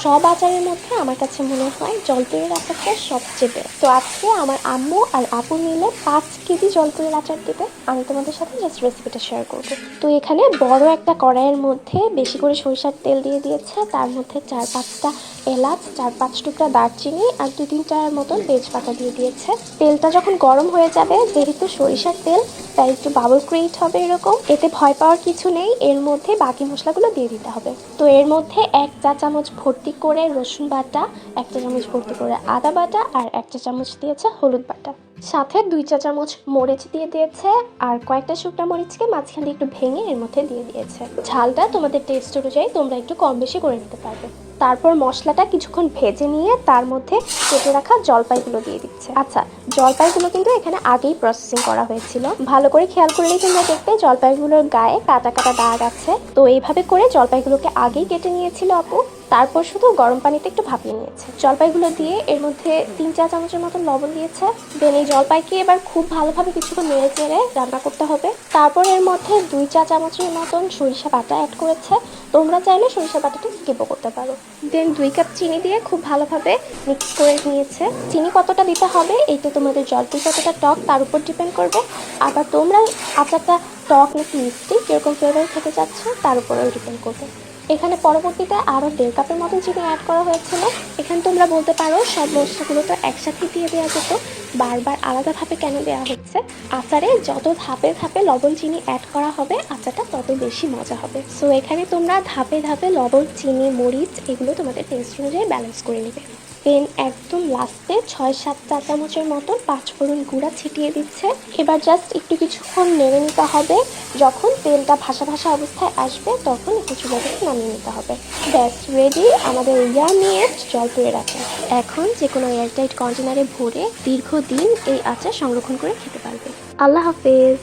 সব আচারের মধ্যে আমার কাছে মনে হয় জলপাইয়ের আচারটা সবচেয়ে বেস্ট। তো আজকে আমার আম্মু আর আপু মিলে 5 কেজি জলপাইয়ের আচার দেবে। আমি তোমাদের সাথে জাস্ট রেসিপিটা শেয়ার করব। তো এখানে বড় একটা কড়াইয়ের মধ্যে বেশি করে সরিষার তেল দিয়ে দিয়েছে, তার মধ্যে 4-5টা এলাচ, 4-5 টুকরা দারচিনি আর 2-3টার মতন তেজপাতা দিয়ে দিয়েছে। তেলটা যখন গরম হয়ে যাবে, যেহেতু সরিষার তেল তাই একটু বাবল ক্রিয়েট হবে এরকম, এতে ভয় পাওয়ার কিছু নেই। এর মধ্যে বাকি মশলাগুলো দিয়ে দিতে হবে। তো এর মধ্যে 1 চা চামচ ভর্তি করে রসুন বাটা, 1 চা চামচ ভর্তি করে আদা বাটা আর 1 চা চামচ দিয়েছে হলুদ বাটা, সাথে 2 চা চামচ মরিচ দিয়ে দিয়েছে আর কয়েকটা শুকনো মরিচকে মাঝখান দিয়ে একটু ভেঙে এর মধ্যে দিয়ে দিয়েছে। ঝালটা তোমাদের টেস্ট অনুযায়ী তোমরা একটু কম বেশি করে নিতে পারবে। তারপর মশলাটা কিছুক্ষণ ভেজে নিয়ে তার মধ্যে কেটে রাখা জলপাইগুলো দিয়ে দিচ্ছে। আচ্ছা, জলপাইগুলো কিন্তু এখানে আগেই প্রসেসিং করা হয়েছিল, ভালো করে খেয়াল করলেই তোমরা দেখবে জলপাইগুলোর গায়ে কাটা কাটা দাগ আছে। তো এইভাবে করে জলপাইগুলোকে আগেই কেটে নিয়েছিল আপু, তারপর শুধু গরম পানিতে একটু ভাপিয়ে নিয়েছে। জলপাইগুলো দিয়ে এর মধ্যে 3 চা চামচের মতো লবণ দিয়েছে। দেন এই জলপাইকে এবার খুব ভালোভাবে কিছুক্ষণ নেড়ে চেড়ে রান্না করতে হবে। তারপর এর মধ্যে 2 চা চামচের মতন সরিষা বাটা অ্যাড করেছে। তোমরা চাইলে সরিষা বাটাটা স্কিপও করতে পারো। দেন 2 কাপ চিনি দিয়ে খুব ভালোভাবে মিক্স করে নিয়েছে। চিনি কতটা দিতে হবে এইটা তোমাদের জলপাই কতটা টক তার উপর ডিপেন্ড করবে। আবার তোমরা আচারটা টক নাকি মিষ্টি কিরকম ফ্লেভার খেতে চাচ্ছ তার উপরেও ডিপেন্ড করবে। এখানে পরবর্তীতে আরও 1.5 কাপের মতন চিনি অ্যাড করা হয়েছিল। এখানে তোমরা বলতে পারো সব মশলাগুলো তো একসাথে দিয়ে দেওয়া যেত, বারবার আলাদাভাবে কেন দেওয়া হচ্ছে। আচারে যত ধাপে ধাপে লবণ চিনি অ্যাড করা হবে আচারটা তত বেশি মজা হবে। সো এখানে তোমরা ধাপে ধাপে লবণ, চিনি, মরিচ এগুলো তোমাদের টেস্ট অনুযায়ী ব্যালেন্স করে নেবে। দেন একদম লাস্টে 6-7 চা চামচের মতন 5 ফোড়ন গুঁড়া ছিটিয়ে দিচ্ছে। এবার জাস্ট একটু কিছুক্ষণ নেড়ে নিতে হবে। যখন তেলটা ভাসা ভাসা অবস্থায় আসবে তখন একটু চুলা থেকে নামিয়ে নিতে হবে। ব্যাস রেডি আমাদের ইয়ামিয়েস্ট জলপাইয়ের আচার। এখন যে কোনো এয়ারটাইট কন্টেনারে ভরে দীর্ঘদিন এই আচার সংরক্ষণ করে খেতে পারবে। আল্লাহ হাফেজ।